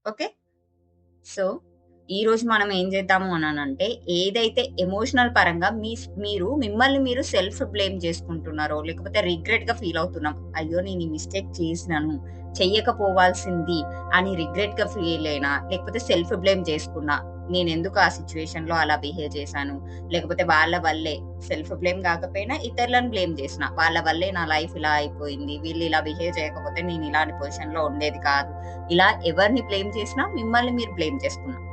Okay. So, ఈరోజు మనం ఏం చేద్దాము అనంటే, ఏదైతే ఎమోషనల్ పరంగా మీరు మిమ్మల్ని మీరు సెల్ఫ్ బ్లేమ్ చేసుకుంటున్నారో, లేకపోతే రిగ్రెట్‌గా ఫీల్ అవుతున్నాం. అయ్యో! నేను ఈ మిస్టేక్ చేసినాను, చెయ్యకపోవాల్సింది అని రిగ్రెట్‌గా ఫీల్ అయినా, లేకపోతే సెల్ఫ్ బ్లేమ్ చేసుకున్నా, నేనెందుకు ఆ సిట్యుయేషన్‌లో అలా బిహేవ్ చేశాను, లేకపోతే వాళ్ళ వల్లే సెల్ఫ్ బ్లేమ్ కాకపోయినా ఇతరులను బ్లేమ్ చేసిన. వాళ్ళ వల్లే నా లైఫ్ ఇలా అయిపోయింది. వీళ్ళు ఇలా బిహేవ్ చేయకపోతే నేను ఇలాంటి పొజిషన్‌లో ఉండేది కాదు. ఇలా ఎవరిని బ్లేమ్ చేసినా మిమ్మల్ని మీరు బ్లేమ్ చేసుకున్నారు.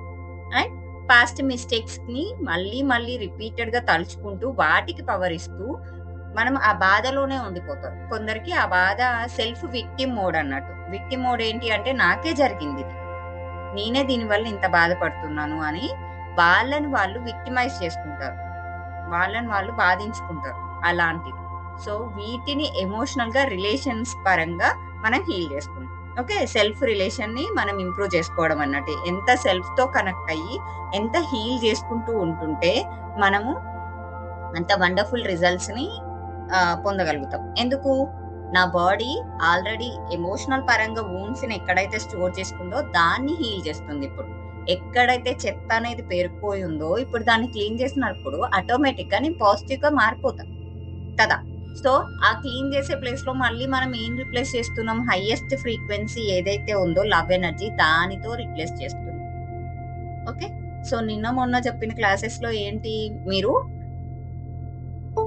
అండ్ పాస్ట్ మిస్టేక్స్‌ని మళ్ళీ, మళ్ళీ రిపీటెడ్‌గా తలుచుకుంటూ వాటికి పవర్ ఇస్తూ మనం ఆ బాధలోనే ఉండిపోతాం. కొందరికి ఆ బాధ సెల్ఫ్ విక్టిమ్ మోడ్ అన్నట్టు. విక్టిమ్ మోడ్ ఏంటి అంటే నాకే జరిగిందిది. నేనే దీనివల్ల ఇంత బాధపడుతున్నాను అని వాళ్ళని వాళ్ళు విక్టిమైజ్ చేసుకుంటారు. వాళ్ళని వాళ్ళు బాధించుకుంటారు. అలాంటిది. సో, వీటిని ఎమోషనల్‌గా రిలేషన్స్ పరంగా మనం హీల్ చేసుకుంటాం. ఓకే. సెల్ఫ్ రిలేషన్‌ని మనం ఇంప్రూవ్ చేసుకోవడం అన్నట్టు. ఎంత సెల్ఫ్‌తో కనెక్ట్ అయ్యి, ఎంత హీల్ చేసుకుంటూ ఉంటుంటే, మనము అంత వండర్‌ఫుల్ రిజల్ట్స్‌ని పొందగలుగుతాం. ఎందుకు? నా బాడీ ఆల్రెడీ ఎమోషనల్ పరంగా వూండ్స్‌ని ఎక్కడైతే స్టోర్ చేసుకుందో దాన్ని హీల్ చేస్తుందిప్పుడు. ఎక్కడైతే చెత్త అనేది పేరుకుపోయి ఉందో ఇప్పుడు దాన్ని క్లీన్ చేసినప్పుడు ఆటోమేటిక్‌గా నేను పాజిటివ్‌గా మారిపోతా. కదా! సో, ఆ క్లీన్ చేసే ప్లేస్‌లో మళ్ళీ మనం ఏం రిప్లేస్ చేస్తున్నాం? హైయెస్ట్ ఫ్రీక్వెన్సీ ఏదైతే ఉందో లవ్ ఎనర్జీ దానితో రిప్లేస్ చేస్తున్నాం. ఓకే. సో, నిన్న మొన్న చెప్పిన క్లాసెస్‌లో ఏంటి మీరు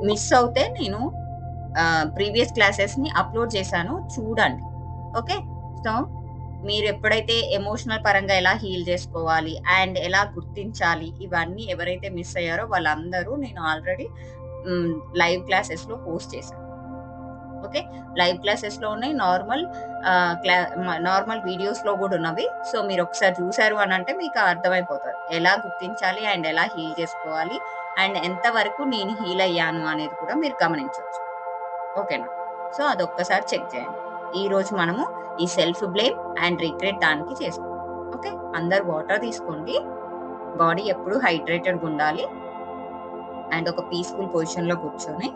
మిస్ అవుతే నేను ప్రీవియస్ క్లాసెస్‌ని అప్‌లోడ్ చేశాను. చూడండి. ఓకే. సో, మీరెప్పుడైతే ఎమోషనల్ పరంగా ఎలా హీల్ జేసుకోవాలి అండ్ ఎలా గుర్తించాలి ఇవన్నీ ఎవరైతే మిస్ అయ్యారో వాళ్ళందరూ నేను ఆల్రెడీ హ్మ్. లైవ్ క్లాసెస్‌లో పోస్ట్ చేశాను. ఓకే. లైవ్ క్లాసెస్‌లో ఉన్నాయి. నార్మల్ వీడియోస్‌లో గూడా ఉన్నవి. సో, మీరొకసారి చూసారు అనంటే మీకు అర్థమైపోతది. ఎలా గుర్తించాలి అండ్ ఎలా హీల్ చేసుకోవాలి అండ్ ఎంత వరకు నేను హీల్ అయ్యాను అనేది కూడా మీరు గమనించొచ్చు. ఓకేనా? సో, అదొక్కసారి చెక్ చేయండి. ఈరోజు మనము ఈ సెల్ఫ్ బ్లేమ్ అండ్ రిగ్రెట్ దానికి చేసుకుందాం. ఓకే. అందరూ వాటర్ తీసుకోండి. బాడీ ఎప్పుడు హైడ్రేటెడ్‌గుండాలి. అండ్ ఒక పీస్‌ఫుల్ పొజిషన్‌లో కూర్చొని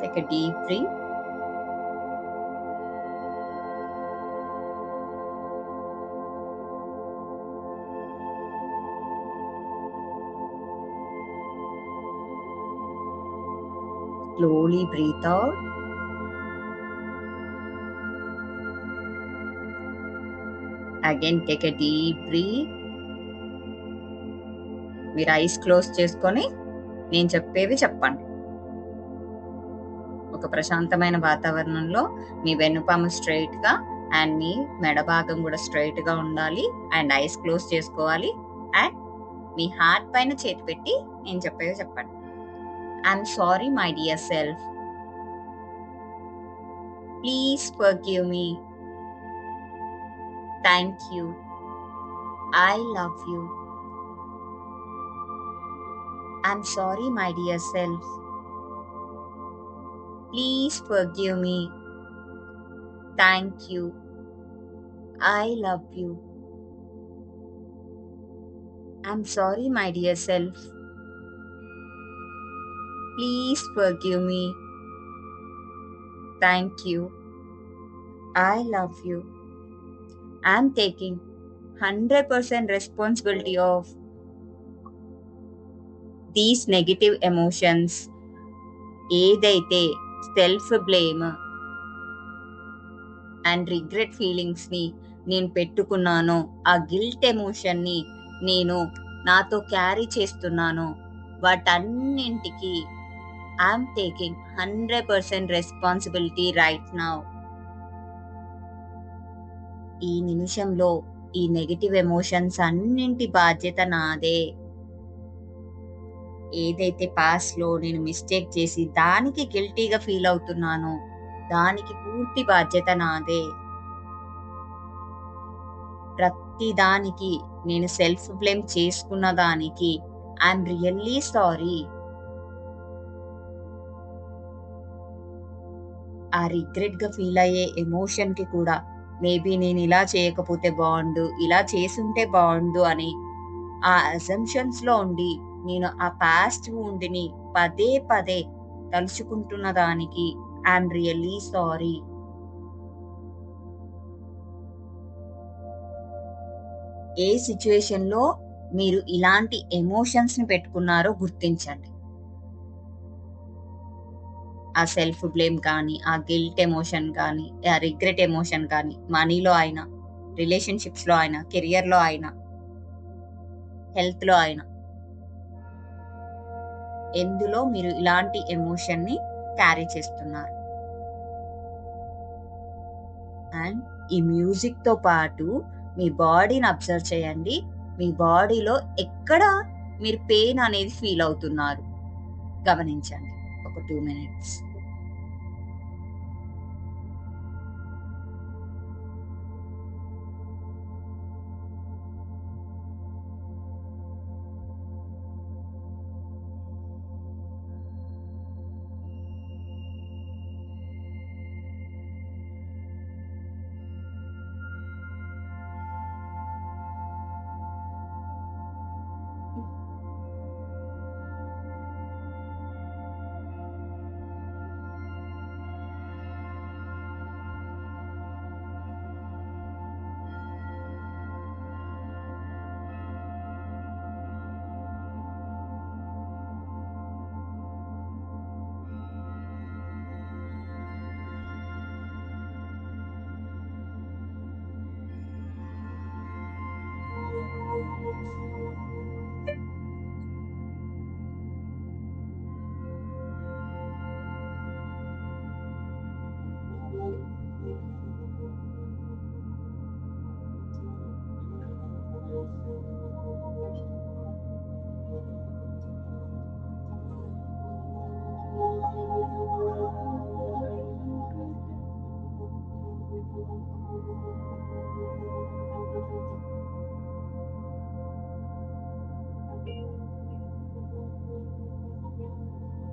take a deep breath. Slowly breathe out. Again take a deep breath. మీరు ఐస్ క్లోజ్ చేసుకొని నేను చెప్పేవి చెప్పండి. ఒక ప్రశాంతమైన వాతావరణంలో మీ వెన్నుపాము స్ట్రెయిట్‌గా అండ్ మీ మెడ భాగం గూడా స్ట్రెయిట్‌గా ఉండాలి. అండ్ ఐస్ క్లోజ్ చేసుకోవాలి. అండ్ మీ హార్ట్ పైన చేతి పెట్టి నేను చెప్పేవి చెప్పండి. I'm sorry my dear self. Please forgive me. Thank you. I love you. I'm sorry my dear self. Please forgive me. Thank you. I love you. I'm sorry my dear self. Please forgive me. Thank you. I love you. I'm taking 100% responsibility of these negative emotions. ఏదైతే self blame and regret ఫీలింగ్స్‌ని నేను పెట్టుకున్నానో, ఆ guilt ఎమోషన్‌ని నేను నాతో carry చేస్తున్నానో, వాటన్నింటికి I'm taking 100% responsibility right now. ఈ నిమిషంలో ఈ నెగెటివ్ ఎమోషన్స్ అన్నింటి బాధ్యత నాదే. ఏదైతే పాస్ట్‌లో నేను మిస్టేక్ చేసి దానికి గిల్టీ‌గా ఫీల్ అవుతున్నానో, దానికి పూర్తి బాధ్యత నాదే. ప్రతి దానికి నేను సెల్ఫ్ బ్లేమ్ చేసుకున్న దానికి ఐయామ్ రియల్లీ సారీ. ఆ రిగ్రెట్‌గా ఫీల్ అయ్యే ఎమోషన్‌కి కూడా మేబీ నేను ఇలా చేయకపోతే బావుండు, ఇలా చేసుంటే బావుండు అని ఆ అసంప్షన్స్‌లో ఉండి నేను ఆ పాస్ట్ వూండ్‌ని పదే పదే తలుచుకుంటున్న దానికి ఐయామ్ రియల్లీ సారీ. ఏ సిట్యుయేషన్‌లో మీరు ఇలాంటి ఎమోషన్స్‌ని పెట్టుకున్నారో గుర్తించండి. ఆ సెల్ఫ్ బ్లేమ్ కానీ, ఆ గిల్ట్ ఎమోషన్ కానీ, ఆ రిగ్రెట్ ఎమోషన్ కానీ, మనీలో అయినా, రిలేషన్‌షిప్స్‌లో అయినా, కెరియర్‌లో అయినా, హెల్త్‌లో అయినా, ఎందులో మీరు ఇలాంటి ఎమోషన్‌ని క్యారీ చేస్తున్నారు. అండ్ ఈ మ్యూజిక్‌తో పాటు మీ బాడీని అబ్జర్వ్ చేయండి. మీ బాడీలో ఎక్కడ మీరు పెయిన్ అనేది ఫీల్ అవుతున్నారు గమనించండి. ఒక 2 మినిట్స్.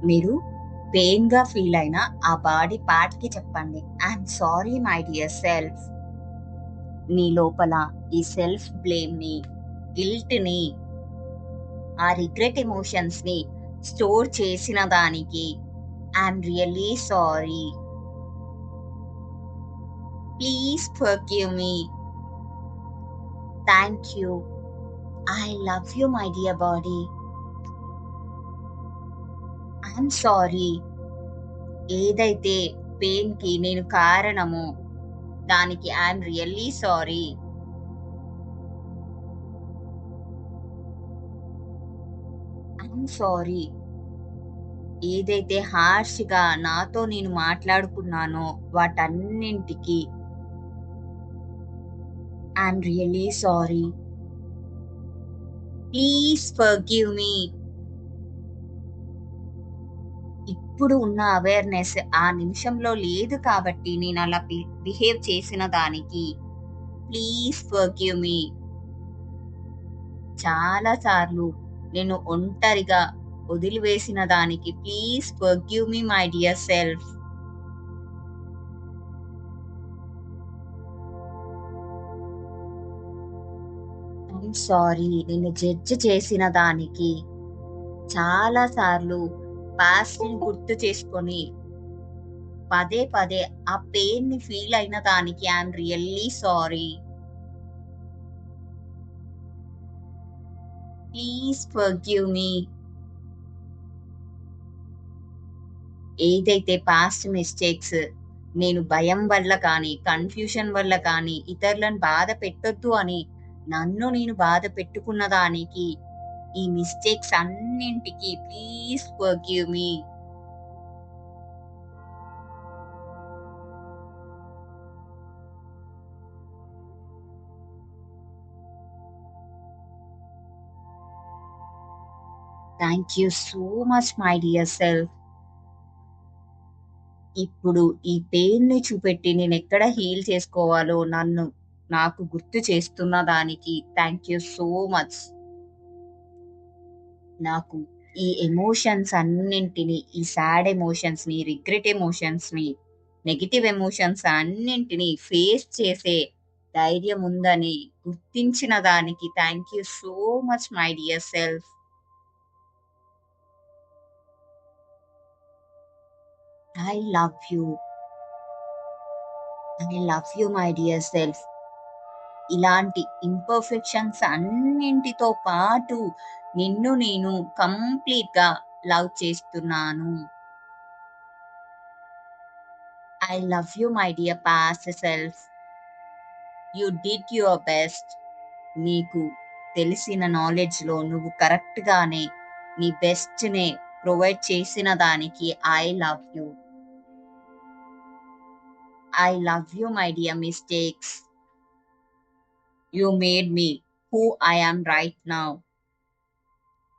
మీరు పెయిన్‌గా ఫీల్ అయిన ఆ బాడీ పార్ట్‌కి చెప్పండి. I'm sorry my dear self. నీ లోపల ఈ సెల్ఫ్ బ్లేమ్‌ని, గిల్ట్‌ని, ఆ రిగ్రెట్ ఎమోషన్స్‌ని స్టోర్ చేసిన దానికి I'm really sorry. Please forgive me. Thank you. I love you my dear body. I'm sorry. ఏదైతే పెయిన్‌కి నేను కారణమో దానికి I'm really sorry. I'm sorry. ఏదైతే హార్ష్‌గా నాతో నేను మాట్లాడుకున్నానో వాటన్నింటికి I'm really sorry. Please forgive me. ఇప్పుడు ఉన్న అవేర్‌నెస్ ఆ నిమిషంలో లేదు కాబట్టి నేనలా బిహేవ్ చేసిన దానికి ప్లీజ్ ఫర్గివ్ మీ. చాలా సార్లు నేను ఒంటరిగా వదిలివేసిన దానికి please forgive me my dear self. I'm sorry. నిన్ను జడ్జ్ చేసిన దానికి చాలా సార్లు పాస్ట్‌ని గుర్తు చేసుకొని పదే పదే ఆ పెయిన్‌ని ఫీల్ అయిన దానికి I'm really sorry. Please forgive మీ. ఏదైతే పాస్ట్ మిస్టేక్స్ నేను భయం వల్ల కానీ, కన్‌ఫ్యూషన్ వల్ల కానీ, ఇతరులను బాధ పెట్టొద్దు అని నన్ను నేను బాధ పెట్టుకున్న దానికి, ఈ మిస్టేక్స్ అన్నింటికి please forgive me. Thank you so much my dear self. ఇప్పుడు ఈ పెయిన్‌ని చూపెట్టి నేనెక్కడ హీల్ చేసుకోవాలో నాకు గుర్తు చేస్తున్న దానికి థాంక్ యూ సో మచ్. నాకు ఈ ఎమోషన్స్ అన్నింటిని, ఈ సాడ్ ఎమోషన్స్‌ని, రిగ్రెట్ ఎమోషన్స్‌ని, నెగెటివ్ ఎమోషన్స్ అన్నింటిని ఫేస్ చేసే ధైర్యం ఉందని గుర్తించిన దానికి thank you so much my dear self. I love you. I love you my dear self. ఇలాంటి ఇంపర్ఫెక్షన్స్ అన్నింటితో పాటు నిన్ను నేను కంప్లీట్‌గా లవ్ చేస్తున్నాను. I love you my dear past self. You did your best. నీకు తెలిసిన నాలెడ్జ్‌లో నువ్వు కరెక్ట్‌గానే నీ బెస్ట్‌నే ప్రొవైడ్ చేసిన దానికి I love you. I love you my dear mistakes. You made me who I am right now.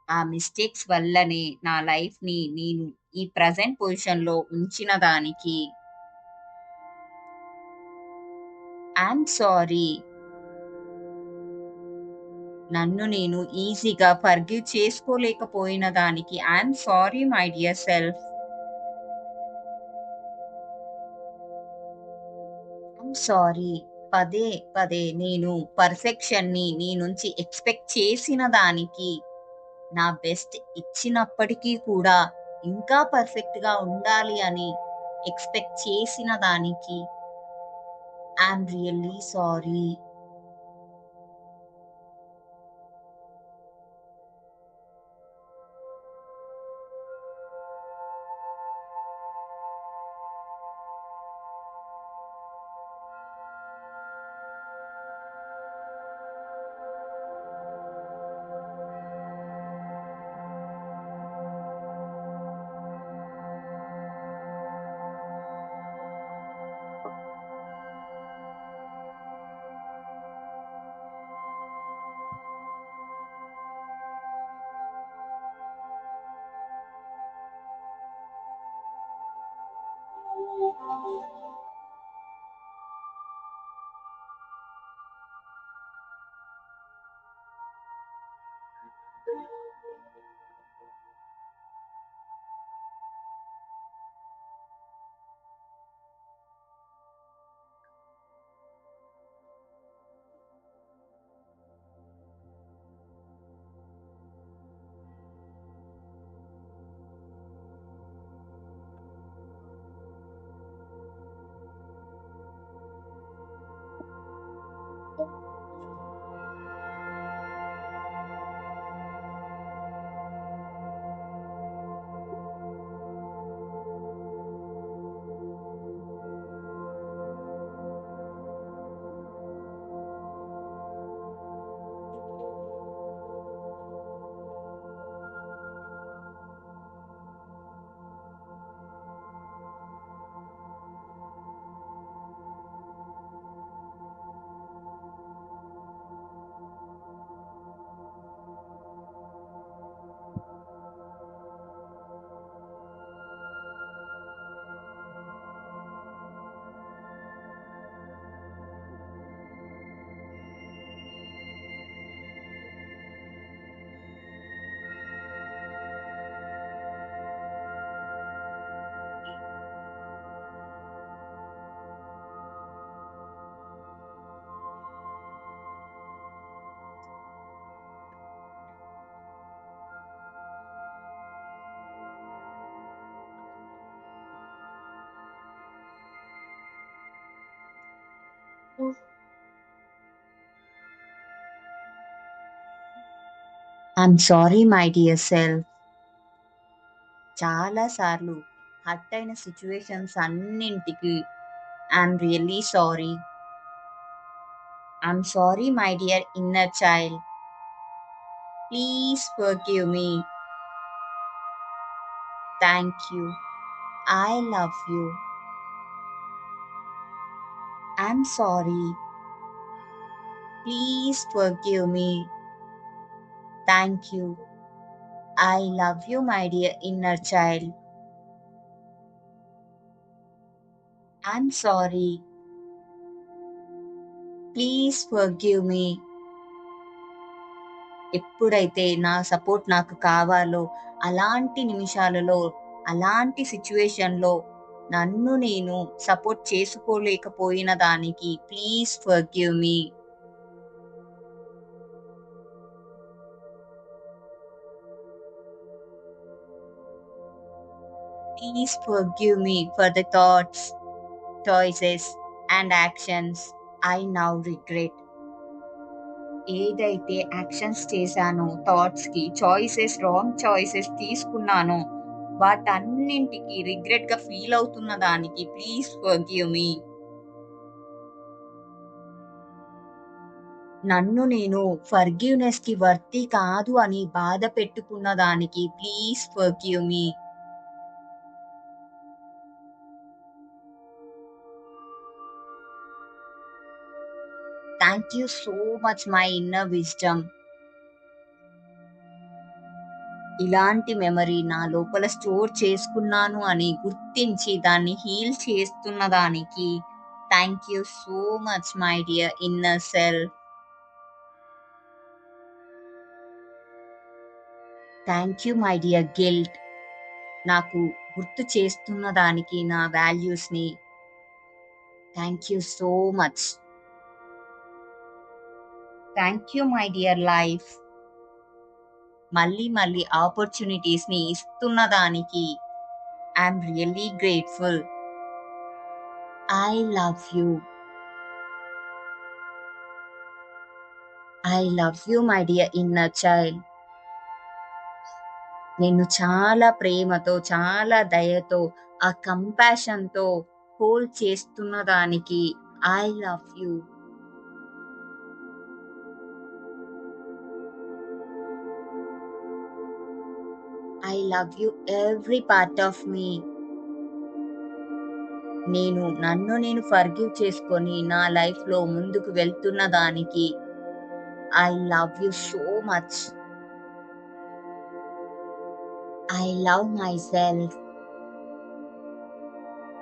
ఆ మిస్టేక్స్ వల్లనే నా లైఫ్‌ని నేను ఈ ప్రెజెంట్ పొజిషన్‌లో ఉంచిన దానికి ఐయామ్ సారీ. నన్ను నేను ఈజీగా ఫర్‌గివ్ చేసుకోలేకపోయిన దానికి I'm sorry my dear self. I'm sorry. పదే పదే నేను పర్ఫెక్షన్‌ని నీ నుంచి ఎక్స్‌పెక్ట్ చేసిన దానికి, నా బెస్ట్ ఇచ్చినప్పటికీ కూడా ఇంకా పర్ఫెక్ట్‌గా ఉండాలి అని ఎక్స్‌పెక్ట్ చేసిన దానికి I'm really sorry. I'm sorry my dear self. చాలా సార్లు హర్ట్ అయిన సిట్యుయేషన్స్ అన్నింటికి I'm really sorry. I'm sorry my dear inner child. Please forgive me. Thank you. I love you. I'm sorry. Please forgive me. Thank you. I love you my dear inner child. I'm sorry. Please forgive మీ. ఎప్పుడైతే నా support నాకు కావాలో అలాంటి నిమిషాలలో, అలాంటి సిట్యుయేషన్‌లో నన్ను నేను సపోర్ట్ చేసుకోలేకపోయిన దానికి please forgive me. Please forgive me for the thoughts, choices and actions I now regret. ఏదైతే యాక్షన్స్ చేశానో, థాట్స్‌కి రాంగ్ చాయిసెస్ తీసుకున్నానో, వాటన్నింటికి రిగ్రెట్‌గా ఫీల్ అవుతున్న దానికి ప్లీజ్ ఫర్‌గివ్ మీ. నన్ను నేను ఫర్‌గివ్‌నెస్‌కి వర్తీ కాదు అని బాధ పెట్టుకున్న దానికి please forgive me. Thank you so much my inner wisdom. ఇలాంటి మెమరీ నా లోపల స్టోర్ చేసుకున్నాను అని గుర్తించి దాన్ని హీల్ చేస్తున్న దానికి thank you so much my dear inner self. Thank you my dear guilt. నాకు గుర్తు చేస్తున్న దానికి నా వాల్యూస్‌ని. Thank you so much. Thank you my dear life. మళ్ళీ మళ్ళీ ఆపర్చునిటీస్‌ని ఇస్తున్న దానికి I'm really grateful. I love you. I love you my dear inner child. నిన్ను చాలా ప్రేమతో, చాలా దయతో, ఆ కంపాషన్‌తో హోల్డ్ చేస్తున్న దానికి I love you. I love you every part of me. నన్ను నేను ఫర్‌గివ్ చేసుకొని నా లైఫ్‌లో ముందుకు వెళ్తున్న దానికి I love you so much. I love myself.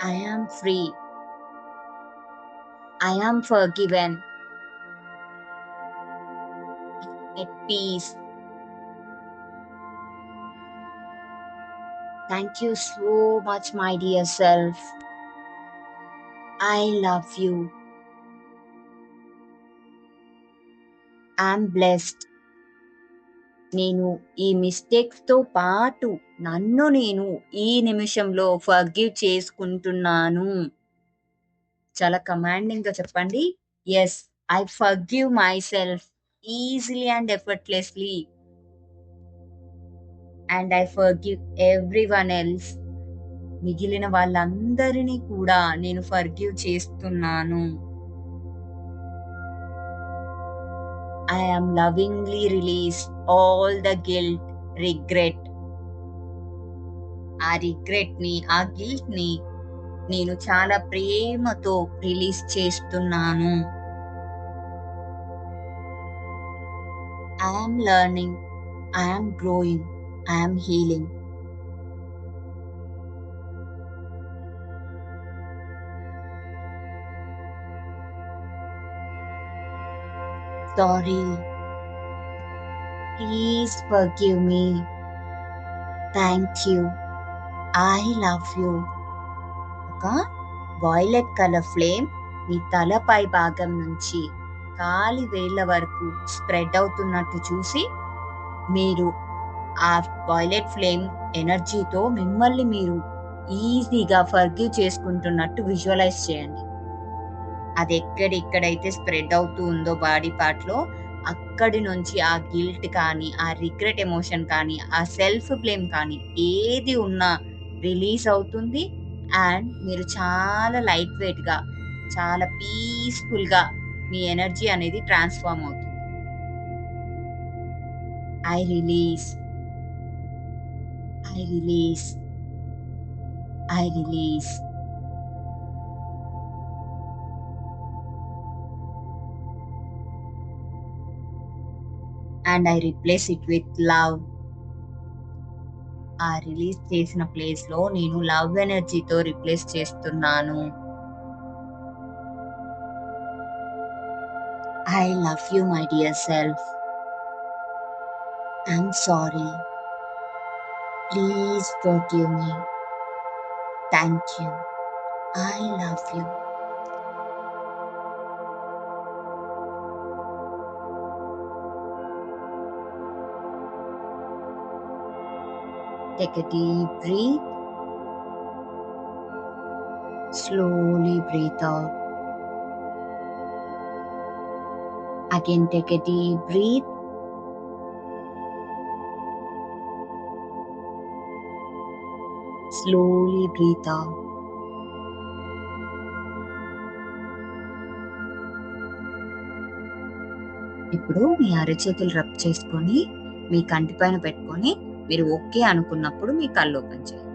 I am free. I am forgiven. At peace. Thank you so much, my dear self. I love you. I'm blessed. నేను ఈ మిస్టేక్స్‌తో పాటు నన్ను నేను ఈ నిమిషంలో ఫర్‌గివ్ చేసుకుంటున్నాను. చాలా కమాండింగ్‌గా చెప్పండి. Yes, I forgive myself easily and effortlessly. And I forgive everyone else. మిగిలిన వాళ్ళందరినీ కూడా నేను ఫర్‌గివ్ చేస్తున్నాను. I am lovingly release all the guilt, regret. ఆ రిగ్రెట్‌ని, ఆ గిల్ట్‌ని నేను చాలా ప్రేమతో రిలీజ్ చేస్తున్నాను. I am learning. I am growing. I am healing. Sorry. Please forgive me. Thank you. I love you. ఒక వైలెట్ కలర్ ఫ్లేమ్ మీ తలపై భాగం నుంచి కాలి వేళ్ళ వరకు స్ప్రెడ్ అవుతున్నట్టు చూసి మీరు ఆ వైలెట్ ఫ్లేమ్ ఎనర్జీతో మిమ్మల్ని మీరు ఈజీగా ఫర్‌గివ్ చేసుకుంటున్నట్టు విజువలైజ్ చేయండి. అది ఎక్కడెక్కడైతే స్ప్రెడ్ అవుతూ ఉందో బాడీ పార్ట్‌లో అక్కడి నుంచి ఆ గిల్ట్ కానీ, ఆ రిగ్రెట్ ఎమోషన్ కానీ, ఆ సెల్ఫ్ బ్లేమ్ కానీ ఏది ఉన్నా రిలీజ్ అవుతుంది. అండ్ మీరు చాలా లైట్ వెయిట్‌గా, చాలా పీస్‌ఫుల్‌గా మీ ఎనర్జీ అనేది ట్రాన్స్‌ఫార్మ్ అవుతుంది. I release. I release. I release. And I replace it with love. ఆ రిలీజ్ చేసిన ప్లేస్‌లో నేను లవ్ ఎనర్జీతో రిప్లేస్ చేస్తున్నాను. I love you, my dear self. I'm sorry. Please forgive me. Thank you. I love you. Take a deep breath. Slowly breathe out. Again, take a deep breath. Slowly breathe out. ఇప్పుడు మీ అరచేతులు rub చేసుకొని మీ కంటి పైన పెట్టుకొని మీరు okay అనుకున్నప్పుడు మీ కళ్ళు open చేయండి.